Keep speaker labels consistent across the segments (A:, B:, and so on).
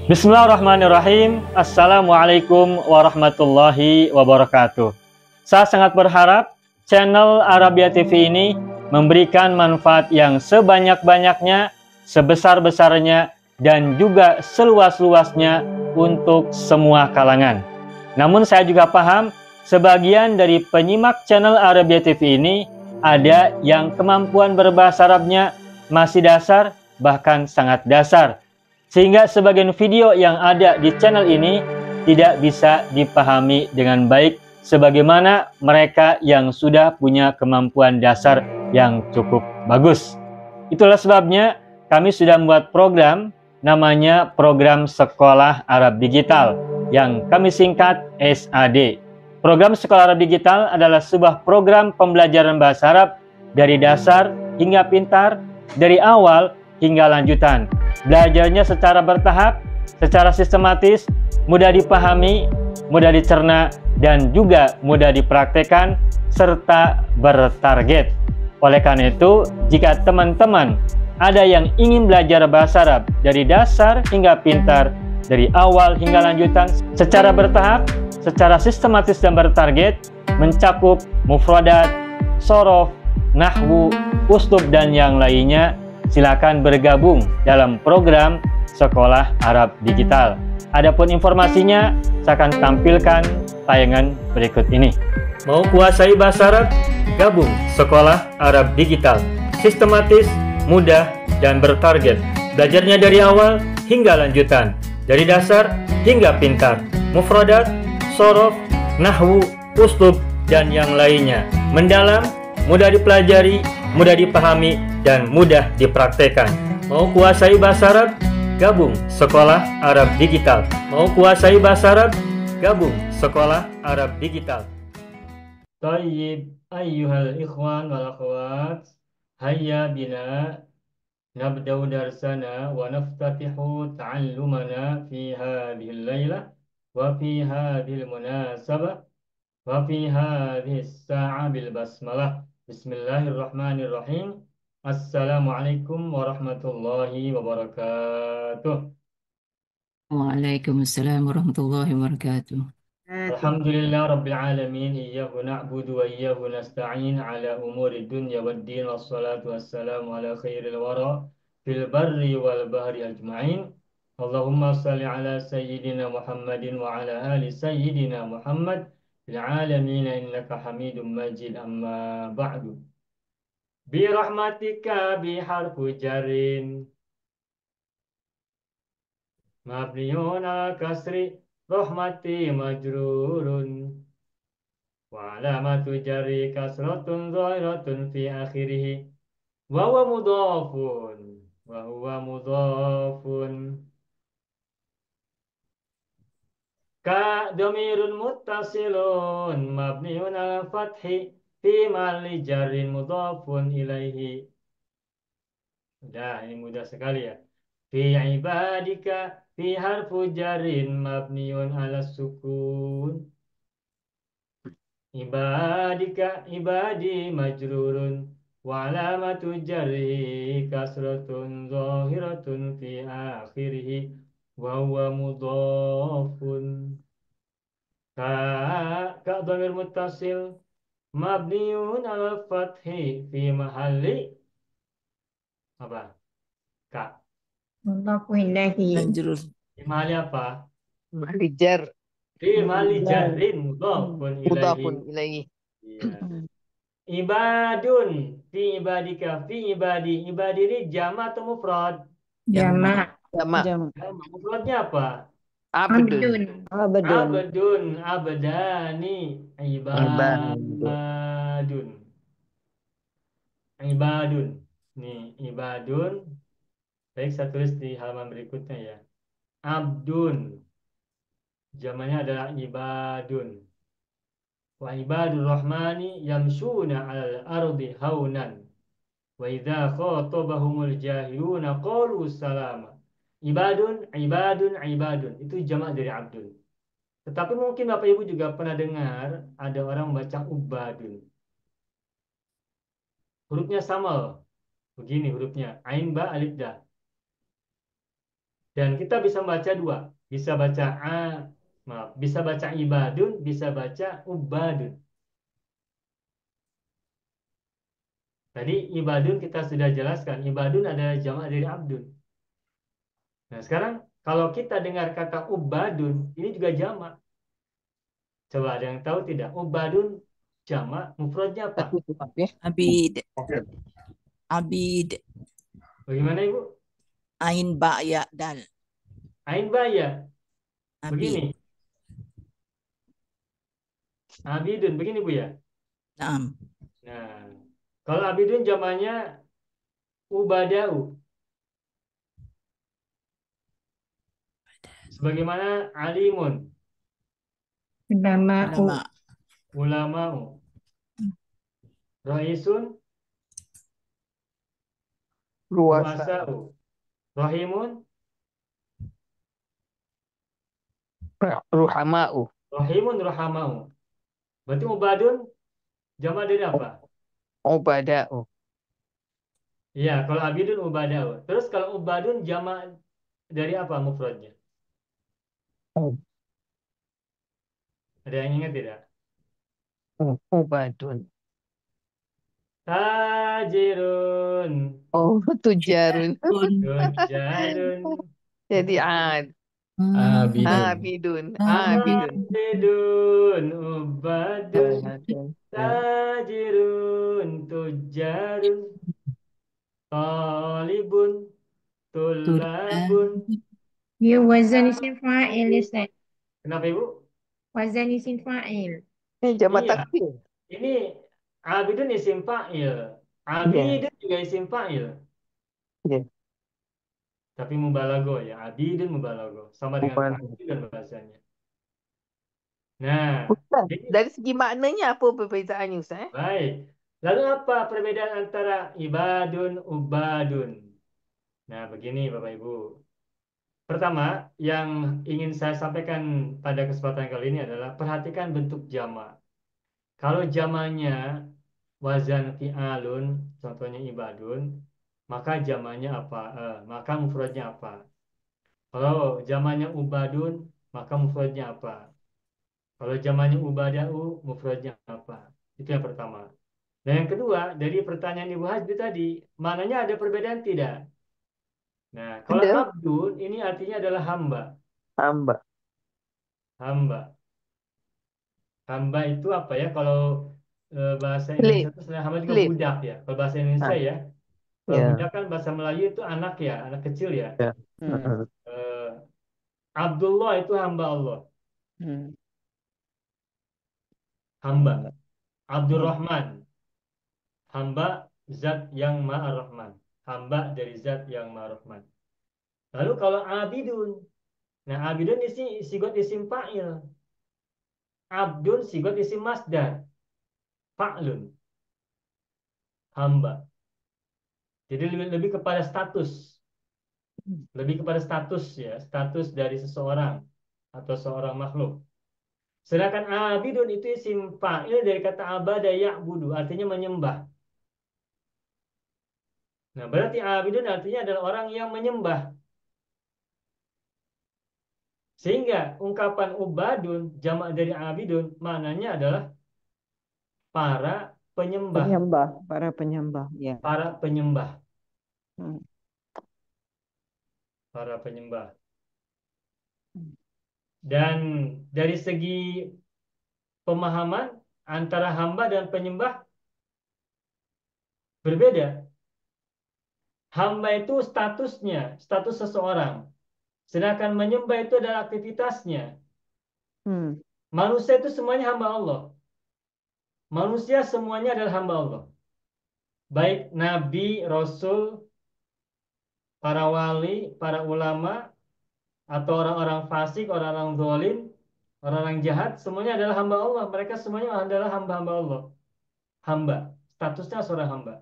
A: Bismillahirrahmanirrahim. Assalamualaikum warahmatullahi wabarakatuh. Saya sangat berharap channel Arabia TV ini memberikan manfaat yang sebanyak-banyaknya, sebesar-besarnya, dan juga seluas-luasnya untuk semua kalangan. Namun saya juga paham sebagian dari penyimak channel Arabia TV ini ada yang kemampuan berbahasa Arabnya masih dasar, bahkan sangat dasar. Sehingga sebagian video yang ada di channel ini tidak bisa dipahami dengan baik sebagaimana mereka yang sudah punya kemampuan dasar yang cukup bagus. Itulah sebabnya kami sudah membuat program namanya Program Sekolah Arab Digital yang kami singkat SAD. Program Sekolah Arab Digital adalah sebuah program pembelajaran bahasa Arab dari dasar hingga pintar, dari awal hingga lanjutan. Belajarnya secara bertahap, secara sistematis, mudah dipahami, mudah dicerna, dan juga mudah dipraktekkan, serta bertarget. Oleh karena itu, jika teman-teman ada yang ingin belajar bahasa Arab dari dasar hingga pintar, dari awal hingga lanjutan, secara bertahap, secara sistematis dan bertarget, mencakup mufradat, sorof, nahwu, uslub, dan yang lainnya, silakan bergabung dalam program Sekolah Arab Digital. Adapun informasinya, saya akan tampilkan tayangan berikut ini. Mau kuasai bahasa Arab? Gabung Sekolah Arab Digital. Sistematis, mudah, dan bertarget. Belajarnya dari awal hingga lanjutan, dari dasar hingga pintar, mufradat, sorof, nahwu, uslub, dan yang lainnya. Mendalam, mudah dipelajari, mudah dipahami, dan mudah dipraktekkan. Mau kuasai bahasa Arab? Gabung Sekolah Arab Digital. Mau kuasai bahasa Arab? Gabung Sekolah Arab Digital. Tayyib ayyuhal ikhwan wal akhwat, hayya bina nabda'u darsana wa naftatihu ta'allumana fi hadhihi al-lailah wa fi hadhihi al-munasabah wa fi hadhihi as-sa'a bil basmalah. Bismillahirrahmanirrahim. Assalamualaikum warahmatullahi wabarakatuh.
B: Waalaikumsalam warahmatullahi wabarakatuh.
A: Alhamdulillah Rabbil Alamin. Iyyahu na'budu wa iyyahu nasta'in ala umuri dunya waddin. Wassalatu wassalamu ala khairil wara fil barri wal bahri ajma'in. Allahumma salli ala sayyidina Muhammadin wa ala ali sayyidina Muhammad fil alamin innaka hamidum majid, amma ba'du. Birahmatika biharfu jarin mabniun ala kasri rahmati majrurun wa alamatu jarri kasratun zahiratun fi akhirih wa huwa mudhafun ka dhamirun muttasilun mabniun ala fathi fi mahalli jarrin mudhafun ilaihi. Udah, ini mudah sekali ya. Fi ibadika, fi harfu jarin mabniun ala sukun. Ibadika, ibadi majrurun. Wa alamatu jarri kasratun zahiratun fi akhirih. Wa huwa mudhafun. Ka dhamir muttasil mabniun ala fathi fi mahalli apa? Ka.
C: Wallahu ilahi.
B: Majrur.
A: Fi mahalli apa?
D: Malijar
A: Fi mali jarrin mudhafun ilaihi.
D: mudafun ilaihi.
A: Iya. Ibadun fi ibadika, fi ibadi. Ibadi ini jama atau mufrad?
C: Jama.
D: Jama.
C: Jama.
A: Mufradnya apa?
D: Abdun.
A: Abdun, abdani, ibadun. Ibadun. Nih, ibadun. Baik, saya tulis di halaman berikutnya ya. Abdun. Jamannya adalah ibadun. Wa ibadur rahmani yamshuna 'alal ardi haunan. Wa idza khatabahumul jahiluna qalu salama. Ibadun, ibadun, ibadun. Itu jamak dari abdun. Tetapi mungkin Bapak Ibu juga pernah dengar ada orang membaca ubadun. Hurufnya sama loh. Begini hurufnya. Ain ba alif da. Dan kita bisa baca dua. Bisa baca bisa baca ibadun, bisa baca ubadun. Tadi ibadun kita sudah jelaskan. Ibadun adalah jamak dari abdun. Nah, sekarang kalau kita dengar kata ubadun, ini juga jamak. Coba ada yang tahu tidak? Ubadun jamak, mufradnya apa?
B: Abid. Abid.
A: Bagaimana Ibu?
B: Ain ba ya dal.
A: Ain baya.
B: Abid.
A: Begini. Abidun, begini Bu ya.
B: Naam.
A: Nah, kalau abidun jamaknya ubadau. Sebagaimana alimun,
C: Ulama'u.
B: Ulama.
A: ulama'u, raisun,
D: Luasa.
A: ruasa'u, rahimun,
D: Ruhama'u.
A: rahimun, rahama'u. Berarti ubadun jamak dari apa?
D: Ubada'u.
A: Iya, kalau abidun ubadau. Terus kalau ubadun jamak dari apa mufradnya? Ada yang ingat tidak?
D: Ubadun.
A: Tajirun,
D: Oh, tujarun.
B: Pun.
A: tujarun,
D: Jadi ad.
A: abidun.
D: Abidun.
B: Abid.
D: Abidun.
A: Abidun, ubadun,
D: Ubadun. Ya.
A: tajirun, tujarun, talibun,
B: Tudan.
A: tulabun.
C: Ya wazan isim fa'il ya Ustaz.
A: Kenapa Ibu?
C: Wazan isim fa'il.
D: Ini jamaah
A: Iya,
D: takdir.
A: ini abidun isim fa'il.
D: Ya.
A: Abidun juga isim fa'il.
D: Ya.
A: Tapi mubalago ya, abidun mubalago. Sama dengan
D: Ubadun.
A: fa'il dan bahasanya. Nah,
D: Ustaz,
A: jadi
D: dari segi maknanya apa perbezaannya Ustaz?
A: baik. Lalu apa perbedaan antara ibadun, ubadun? Nah, begini Bapak Ibu. Pertama, yang ingin saya sampaikan pada kesempatan kali ini adalah perhatikan bentuk jama. Kalau jamanya wazan fi'alun, contohnya ibadun, maka jamanya apa? Maka mufradnya apa? Kalau jamanya ubadun, maka mufradnya apa? Kalau jamanya ubada'u, mufradnya apa? Itu yang pertama. Dan yang kedua, dari pertanyaan Ibu Hasbi tadi, maknanya ada perbedaan tidak? Nah, kalau
D: Ada
A: abdun ini artinya adalah hamba.
D: hamba.
A: Hamba. Hamba itu apa ya? Kalau bahasa Indonesia
D: Slave.
A: itu sebenarnya hamba juga
D: Slave.
A: budak ya. Kalau bahasa Indonesia
D: Ah,
A: ya. Kalau budak
D: ya.
A: kan bahasa Melayu itu anak ya, anak kecil ya.
D: Ya.
B: Hmm.
A: Eh, Abdullah itu hamba Allah.
B: Hmm.
A: Hamba.
B: Hmm.
A: Abdurrahman. Hamba zat yang Maha Rahman. Hamba dari zat yang Maha Rahman. Lalu kalau abidun. Nah, abidun isi sigot isim fa'il. Abdun sigot isim masdar. Fa'lun. Hamba. Jadi lebih kepada status. Lebih kepada status ya. Status dari seseorang. Atau seorang makhluk. Sedangkan abidun itu isim fa'il dari kata abada ya'budu. Artinya menyembah. Nah, berarti abidun artinya adalah orang yang menyembah. Sehingga ungkapan ubadun, jamak dari abidun, maknanya adalah para penyembah.
E: Penyembah, para penyembah, ya.
A: Para penyembah.
E: Hmm.
A: Para penyembah. Dan dari segi pemahaman antara hamba dan penyembah berbeda. Hamba itu statusnya, status seseorang. Sedangkan menyembah itu adalah aktivitasnya.
E: Hmm.
A: Manusia itu semuanya hamba Allah. Manusia semuanya adalah hamba Allah. Baik nabi, rasul, para wali, para ulama, atau orang-orang fasik, orang-orang zalim, orang-orang jahat, semuanya adalah hamba Allah. Mereka semuanya adalah hamba-hamba Allah. Hamba, statusnya seorang hamba.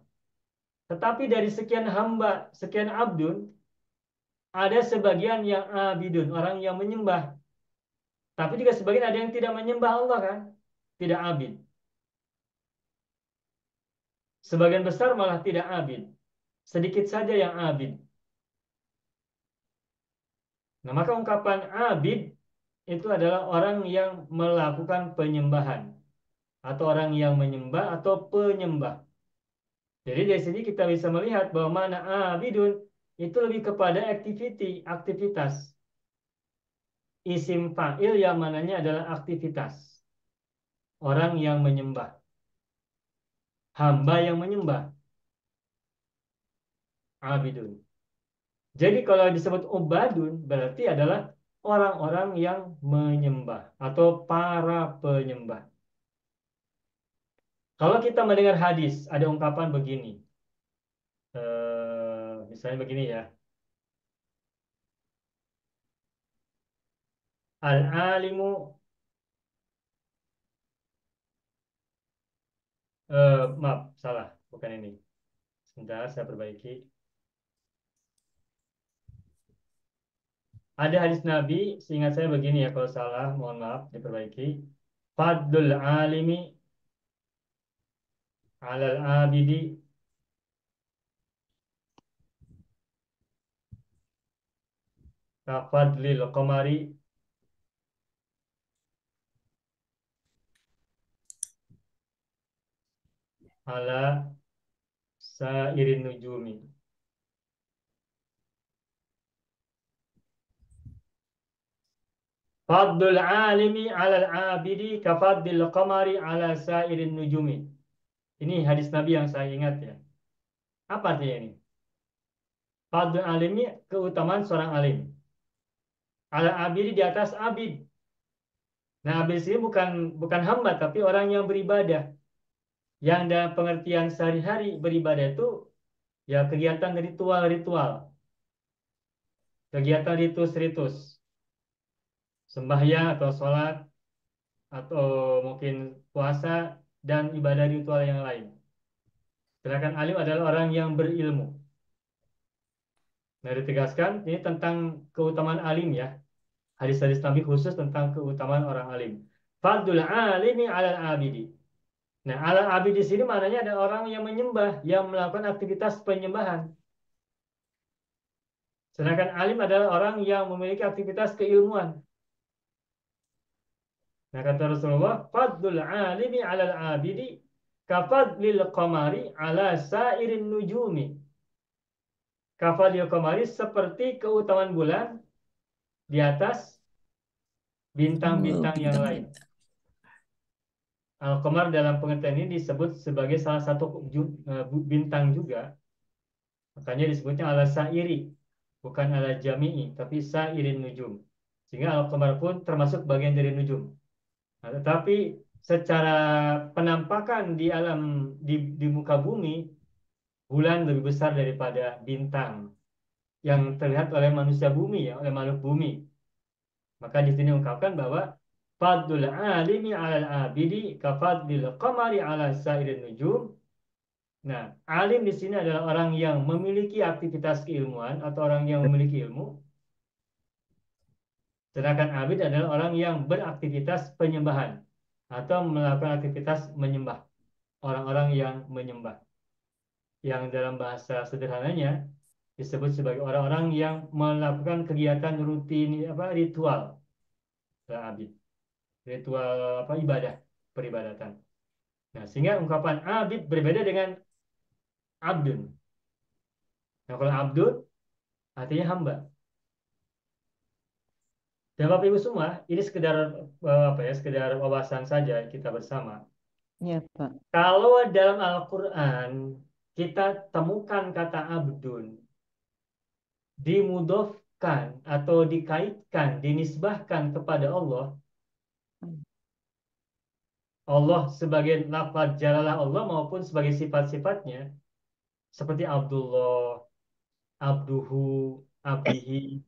A: Tetapi dari sekian hamba, sekian abdun, ada sebagian yang abidun, orang yang menyembah. Tapi juga sebagian ada yang tidak menyembah Allah kan? Tidak abid. Sebagian besar malah tidak abid. Sedikit saja yang abid. Nah, maka ungkapan abid itu adalah orang yang melakukan penyembahan atau orang yang menyembah atau penyembah. Jadi dari sini kita bisa melihat bahwa mana abidun itu lebih kepada aktivitas. Isim fa'il yang mananya adalah aktivitas. Orang yang menyembah. Hamba yang menyembah. Abidun. Jadi kalau disebut ubadun berarti adalah orang-orang yang menyembah atau para penyembah. Kalau kita mendengar hadis, ada ungkapan begini. Misalnya begini ya. Al-alimu, maaf, salah, bukan ini. Sebentar, saya perbaiki. Ada hadis Nabi, seingat saya begini ya, kalau salah, mohon maaf, diperbaiki. Fadlul alimi alal abidi kafadlil qamari ala sairin nujumi. Fadlul alimi alal abidi kafadlil qamari ala sairin nujumi. Ini hadis Nabi yang saya ingat ya. Apa artinya ini? Fadlul alimi, keutamaan seorang alim. Ala abidi, di atas abid. Nah, abid sini bukan hamba, tapi orang yang beribadah. Yang dalam pengertian sehari-hari beribadah itu ya kegiatan ritual-ritual. Kegiatan ritus-ritus. Sembahyang atau sholat atau mungkin puasa dan ibadah ritual yang lain. Sedangkan alim adalah orang yang berilmu. Nah, ditegaskan ini tentang keutamaan alim ya. Hadis-hadis Nabi khusus tentang keutamaan orang alim. Fadlul alimi alal abidi. Nah, alal abidi di sini maknanya ada orang yang menyembah, yang melakukan aktivitas penyembahan. Sedangkan alim adalah orang yang memiliki aktivitas keilmuan. Nah, kata Rasulullah, fadlul alimi alal abidi kafadlil qamari ala sairin nujumi. Kafadlil qamari seperti keutamaan bulan di atas bintang-bintang yang lain. Al-Qamar dalam pengertian ini disebut sebagai salah satu bintang juga. Makanya disebutnya ala sairi, bukan ala jami'i, tapi sairin nujum. Sehingga Al-Qamar pun termasuk bagian dari nujum. Nah, tetapi secara penampakan di alam di muka bumi, bulan lebih besar daripada bintang yang terlihat oleh manusia bumi ya, oleh makhluk bumi. Maka di sini ungkapkan bahwa fadlul alimi 'alal abidi kafadlil qamari 'ala sairin nujum. Nah, alim di sini adalah orang yang memiliki aktivitas keilmuan atau orang yang memiliki ilmu. Sedangkan abid adalah orang yang beraktivitas penyembahan atau melakukan aktivitas menyembah. Orang-orang yang menyembah. Yang dalam bahasa sederhananya disebut sebagai orang-orang yang melakukan kegiatan rutin ritual abid. Ritual ibadah, peribadatan. Nah, sehingga ungkapan abid berbeda dengan abdun. Nah, kalau abdun artinya hamba. Dan Bapak Ibu semua, ini sekedar sekedar wawasan saja kita bersama.
E: Ya, Pak.
A: Kalau dalam Al-Qur'an kita temukan kata abdun dimudhofkan atau dikaitkan, dinisbahkan kepada Allah, Allah sebagai lafaz jalalah Allah maupun sebagai sifat-sifatnya seperti Abdullah, Abduhu, Abdihi,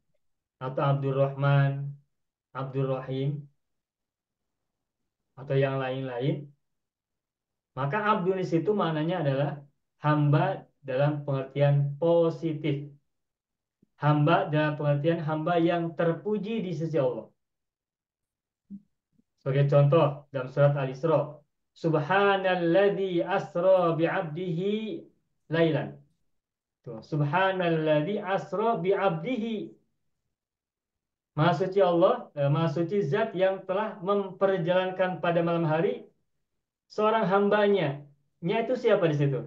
A: atau Abdurrahman, Abdurrahim, atau yang lain-lain, maka abdun di situ maknanya adalah hamba dalam pengertian positif. Hamba dalam pengertian hamba yang terpuji di sisi Allah. Sebagai contoh dalam surat Al-Isra, Subhanalladzi asra bi'abdihi lailan. Tuh, Subhanalladzi asra bi'abdihi. Maha suci Allah, maha suci zat yang telah memperjalankan pada malam hari seorang hambanya. Nya itu siapa di situ?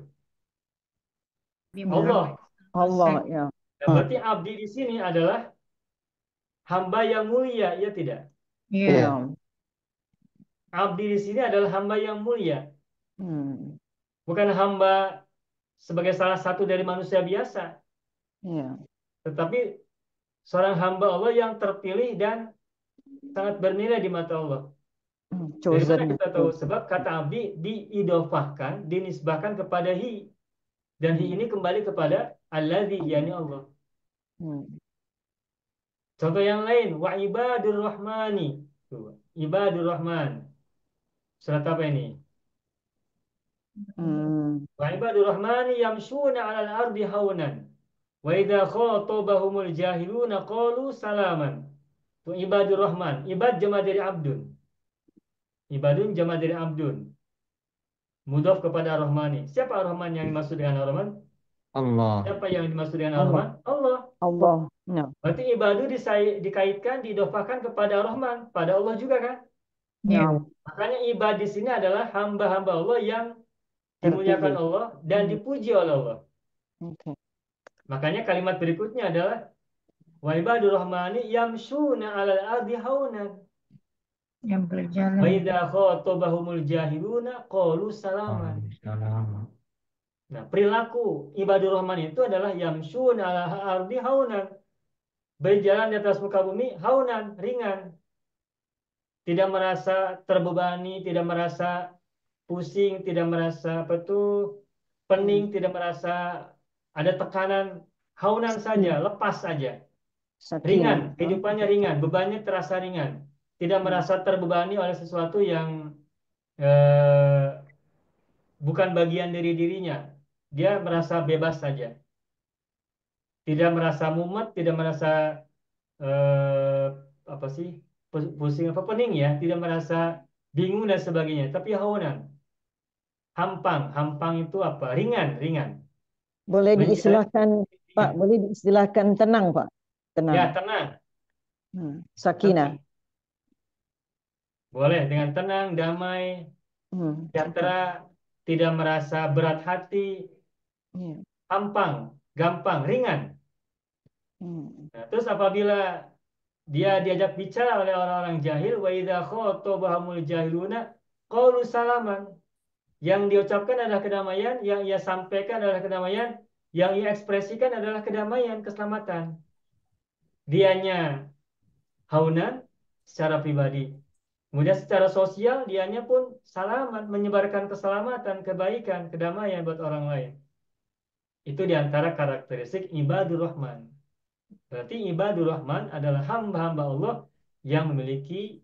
C: Nabi
A: Allah.
C: Muhammad
E: Allah
C: SAW.
E: ya.
A: Nah, berarti abdi di sini adalah hamba yang mulia, ya tidak?
C: Ya.
D: Iya.
A: Abdi di sini adalah hamba yang mulia,
E: Hmm.
A: bukan hamba sebagai salah satu dari manusia biasa,
E: Ya.
A: tetapi seorang hamba Allah yang terpilih dan sangat bernilai di mata Allah. Dari mana
E: Chosen.
A: kita tahu? Sebab kata abdi diidofahkan, dinisbahkan kepada hi, dan hi ini kembali kepada alladzi, yakni Allah.
E: Hmm.
A: Contoh yang lain, wa ibadur rahmani. Tuh, ibadur rahman. Surat apa ini?
E: Hmm.
A: Wa ibadur rahmani yamshuna 'alal ardi haunan. Wa idza khatabahumul jahiluna qalu salaman. Itu ibadur rahman. Ibad jama' dari abdun. Ibadun jama' dari abdun. Mudhaf kepada rahmani. Siapa rahman yang dimaksud dengan rahman?
B: Allah.
A: Siapa yang dimaksud dengan
E: Allah.
A: rahman? Allah.
E: Allah. Ya.
A: Berarti ibadu dikaitkan, diidofahkan kepada rahman, pada Allah juga kan?
C: Ya.
E: Ya.
A: Makanya ibad di sini adalah hamba-hamba Allah yang dimuliakan
E: Terpilih.
A: Allah dan dipuji oleh Allah.
E: Oke.
A: Makanya kalimat berikutnya adalah wa ibadur rahmani yamshuna 'alal ardi haunan
C: Yang
A: wa
C: berjalan.
A: idza khatabahumul jahiluna qalu salaman.
B: Salam.
A: Nah, perilaku ibadur rahman itu adalah yamshuna 'alal ardi haunan, berjalan di atas muka bumi haunan, ringan, tidak merasa terbebani, tidak merasa pusing, tidak merasa apa tuh pening, tidak merasa ada tekanan, haunan saja, lepas saja. Ringan,
E: Sakinah.
A: kehidupannya ringan, bebannya terasa ringan. Tidak merasa terbebani oleh sesuatu yang eh, bukan bagian dari dirinya. Dia merasa bebas saja. Tidak merasa mumet, tidak merasa eh, apa sih pusing apa pening ya, tidak merasa bingung dan sebagainya. Tapi haunan, hampang, hampang itu apa? Ringan, ringan.
E: Boleh
A: Berjalan
E: diistilahkan, Pak,
A: ringan.
E: boleh diistilahkan tenang, Pak. Tenang.
A: Ya, tenang.
E: Sakinah.
A: Boleh dengan tenang, damai, sejahtera, tidak merasa berat hati,
E: Iya.
A: hampang, gampang, ringan. Nah, terus apabila dia diajak bicara oleh orang-orang jahil, wa idza khatabahumul jahiluna qalu salaman. Yang diucapkan adalah kedamaian, yang ia sampaikan adalah kedamaian, yang ia ekspresikan adalah kedamaian, keselamatan. Dianya haunan secara pribadi. Kemudian secara sosial dianya pun salaman, menyebarkan keselamatan, kebaikan, kedamaian buat orang lain. Itu diantara karakteristik ibadur rahman. Berarti ibadur rahman adalah hamba-hamba Allah yang memiliki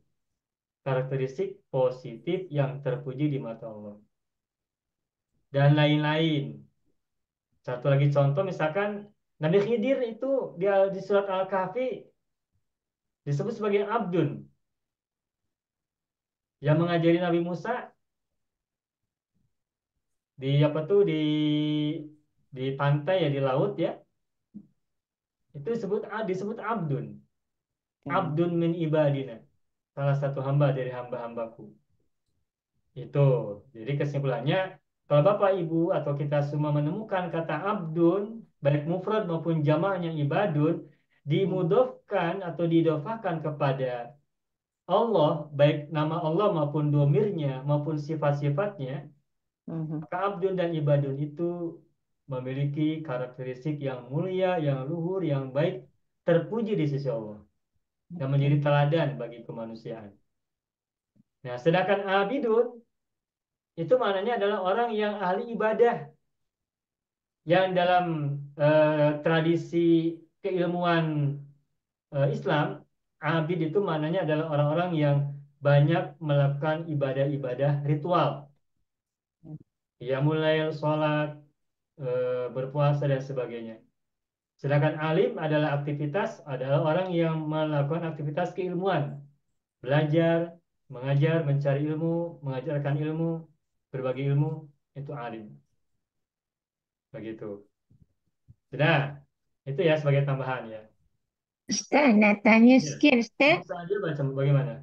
A: karakteristik positif yang terpuji di mata Allah. Dan lain-lain. Satu lagi contoh misalkan Nabi Khidir itu di surat Al-Kahfi disebut sebagai abdun yang mengajari Nabi Musa di apa tuh di pantai ya, di laut ya. Itu disebut abdun. Abdun min ibadina. Salah satu hamba dari hamba-hambaku. Itu. Jadi kesimpulannya, kalau Bapak Ibu atau kita semua menemukan kata abdun, baik mufrad maupun jamaknya ibadun, dimudofkan atau didofahkan kepada Allah, baik nama Allah maupun domirnya maupun sifat-sifatnya, maka abdun dan ibadun itu memiliki karakteristik yang mulia, yang luhur, yang baik, terpuji di sisi Allah, dan menjadi teladan bagi kemanusiaan. Nah, sedangkan abidun itu maknanya adalah orang yang ahli ibadah, yang dalam tradisi keilmuan Islam, abid itu maknanya adalah orang-orang yang banyak melakukan ibadah-ibadah ritual. Ya mulai sholat, berpuasa dan sebagainya. Sedangkan alim adalah orang yang melakukan aktivitas keilmuan, belajar, mengajar, mencari ilmu, mengajarkan ilmu, berbagi ilmu, itu alim. Begitu. Sudah, itu ya sebagai tambahan ya.
C: Ustaz, nak tanya
A: Ya.
C: sikit, Ustaz.
A: Bisa aja baca bagaimana?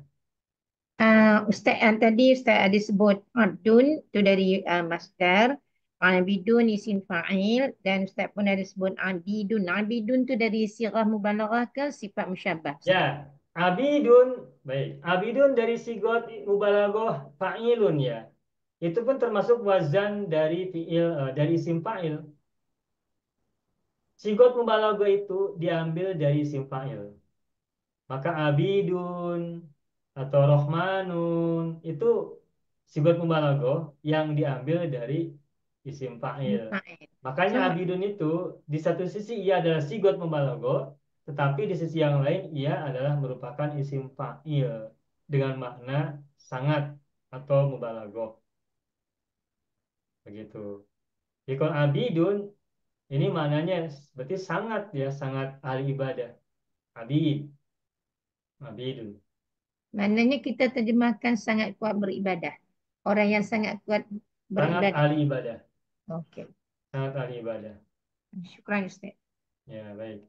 C: Ustaz, tadi Ustaz ada sebut adun tu dari masdar, bidun isim fa'il, dan Ustaz pun ada sebut abidun. Abidun tu dari sirah mubalaghah ke sifat musyabbah, Ustaz?
A: Ya, abidun, baik. Abidun dari sigot mubalaghah fa'ilun ya. Itu pun termasuk wazan dari fiil dari isim fa'il. Sigot mubalaghah itu diambil dari isim fa'il. Maka abidun atau rohmanun itu sigot mubalaghah yang diambil dari isim fa'il.
C: Fa'il.
A: Makanya
C: So,
A: abidun itu di satu sisi ia adalah sigot mubalaghah, tetapi di sisi yang lain ia adalah merupakan isim fa'il dengan makna sangat atau mubalaghah. Begitu. Jadi kalau abidun ini maknanya berarti sangat ya, sangat ahli ibadah. Abid, abidun.
C: maknanya kita terjemahkan sangat kuat beribadah. Orang yang sangat kuat
A: Sangat
C: beribadah.
A: ahli ibadah.
C: Okey.
A: Sangat ahli ibadah.
C: Syukran, Ustaz.
A: Ya, baik.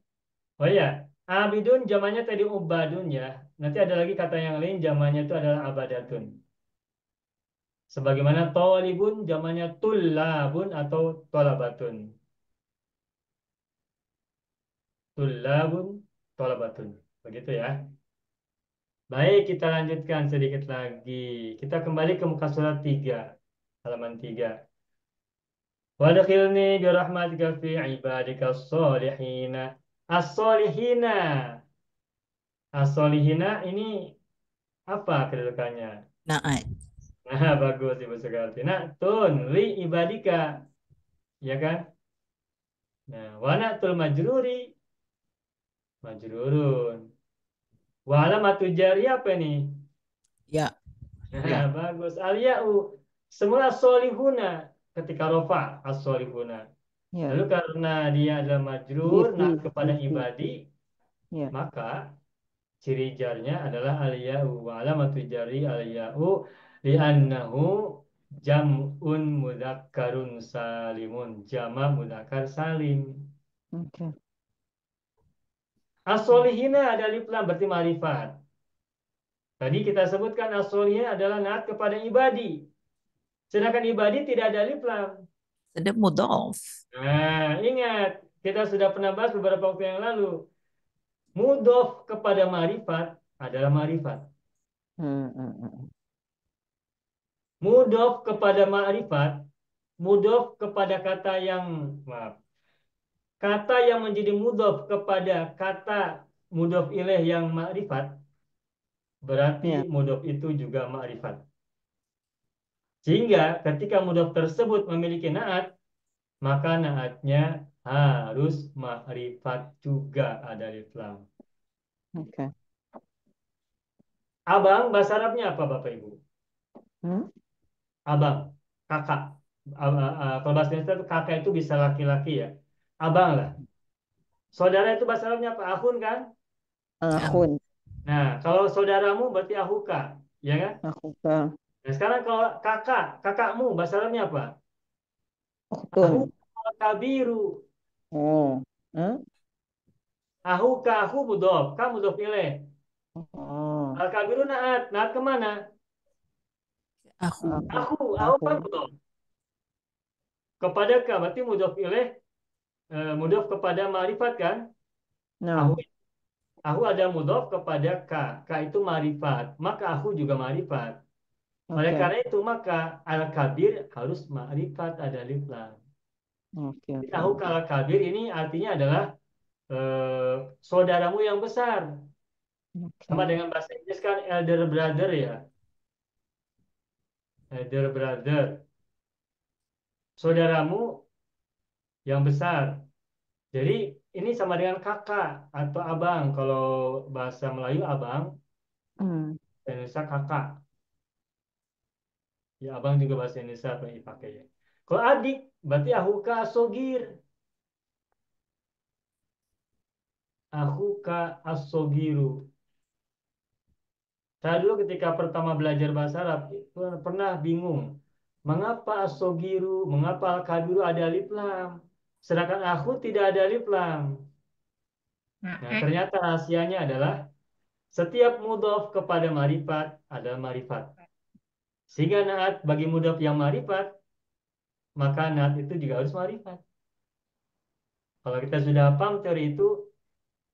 A: Oh ya, abidun zamannya tadi ubadun ya. Nanti ada lagi kata yang lain zamannya itu adalah abadatun. Sebagaimana tolibun zamannya tullabun atau tolabatun. Tullabun, tolabatun. Begitu ya. Baik, kita lanjutkan sedikit lagi. Kita kembali ke muka surat 3, halaman 3. Wadkhilni birahmatika fi ibadika as-solihina. As-solihina. As-solihina ini apa kedudukannya?
F: Naat.
A: Nah, bagus Ibu Sukarti. Nah, tun li ibadika, ya kan? Nah, wana tul majruri, majrurun. Wa alamatu jari apa nih?
F: Ya.
A: Nah,
B: Ya.
A: bagus. Al-ya'u. Semula solihuna ketika rofa as-solihuna.
E: Ya.
A: Lalu karena dia adalah majrur,
E: Bifi,
A: nah kepada
E: bifi.
A: ibadi,
E: Ya.
A: maka ciri jarnya adalah al-ya'u. Wa alamatu jari al-ya'u li'annahu jam'un mudzakarun salimun. Jama mudzakkar salim.
E: Oke.
A: As-solihina ada alif lam berarti marifat. Tadi kita sebutkan as-solihina adalah naat kepada ibadi. Sedangkan ibadi tidak ada alif lam.
F: Sedap mudhaf.
A: Nah, ingat, kita sudah pernah bahas beberapa waktu yang lalu. Mudhof kepada marifat adalah marifat.
E: Hmm.
A: Mudhof kepada ma'rifat, mudhof kepada kata yang, maaf, kata yang menjadi mudhof kepada kata mudhof ilaih yang ma'rifat, berarti
E: Ya.
A: mudhof itu juga ma'rifat. Sehingga ketika mudhof tersebut memiliki naat, maka naatnya harus ma'rifat juga ada alif lam.
E: Oke.
A: Abang bahasa Arabnya apa Bapak Ibu?
E: Hmm?
A: Abang, kakak. Kalau bahasa Indonesia itu kakak itu bisa laki-laki ya. Abang lah. Saudara itu bahasa Arabnya apa? Akhun kan?
E: Akhun.
A: Nah, kalau saudaramu berarti ahuka, ya kan?
E: Akhuka.
A: Nah, sekarang kalau kakak, kakakmu bahasa Arabnya apa?
E: Ukhtun.
A: Ahuka kabiru.
E: Oh. Hah?
A: Ahuka, ahu mudhof, kamu mudhof ilaih.
E: Oh.
A: Al kabiru naat, naat kemana?
F: Aku.
A: Ahu kan
E: Aku.
A: mudhof. Kepada ka, berarti mudhof ilaih, mudhof kepada ma'rifat kan? Ahu,
E: No.
A: ahu ada mudhof kepada ka. Ka itu ma'rifat, maka ahu juga ma'rifat. Oleh
E: Oke.
A: karena itu maka al-kabir harus ma'rifat ada alif lam.
E: Oke.
A: Tahu al-kabir ini artinya adalah saudaramu yang besar. Sama
E: Oke.
A: dengan bahasa Inggris kan elder brother ya. Elder brother. Saudaramu yang besar. Jadi ini sama dengan kakak atau abang. Kalau bahasa Melayu abang,
E: Hmm.
A: bahasa Indonesia kakak. Ya abang juga bahasa Indonesia apa yang dipakai ya. Kalau adik berarti ahuka asogir. Ahuka asogiru. Saya dulu ketika pertama belajar bahasa Arab pernah bingung. Mengapa asogiru, mengapa al-kabiru ada alif lam? Sedangkan aku tidak ada alif lam. Nah, ternyata rahasianya adalah setiap mudhof kepada marifat adalah marifat. Sehingga naat bagi mudhof yang marifat, maka naat itu juga harus marifat. Kalau kita sudah paham teori itu,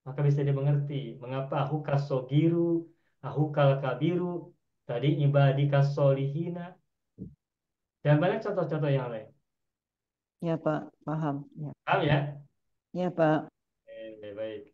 A: maka bisa dimengerti mengapa ahukas sogiru, ahukal kabiru, tadi ibadikas solihina, dan banyak contoh-contoh yang lain.
E: Ya, Pak. Paham. Ya,
A: Paham ya?
E: ya Pak.
A: Baik.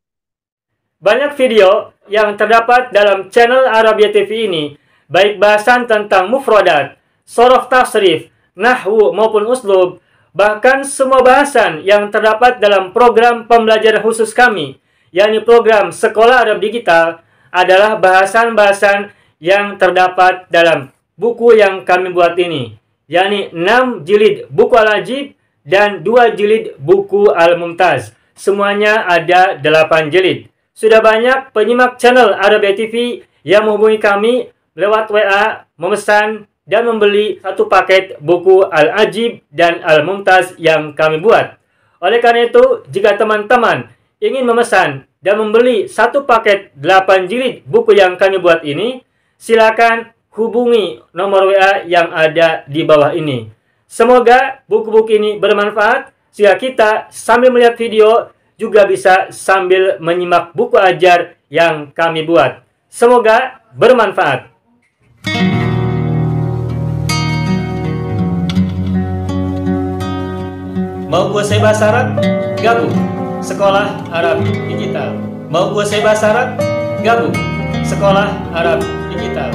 A: Banyak video yang terdapat dalam channel Arabia TV ini, baik bahasan tentang mufradat, sorof tasrif, nahwu maupun uslub, bahkan semua bahasan yang terdapat dalam program pembelajaran khusus kami, yakni program Sekolah Arab Digital, adalah bahasan-bahasan yang terdapat dalam buku yang kami buat ini, yakni 6 jilid buku Al-Ajib dan 2 jilid buku Al-Mumtaz. Semuanya ada 8 jilid. Sudah banyak penyimak channel Arabia TV yang menghubungi kami lewat WA, memesan dan membeli satu paket buku Al-Ajib dan Al-Mumtaz yang kami buat. Oleh karena itu, jika teman-teman ingin memesan dan membeli satu paket 8 jilid buku yang kami buat ini, silakan hubungi nomor WA yang ada di bawah ini. Semoga buku-buku ini bermanfaat sehingga kita sambil melihat video juga bisa sambil menyimak buku ajar yang kami buat. Semoga bermanfaat. Mau kuasai bahasa Arab? Gabung Sekolah Arab Digital. Mau kuasai bahasa Arab? Gabung Sekolah Arab Digital.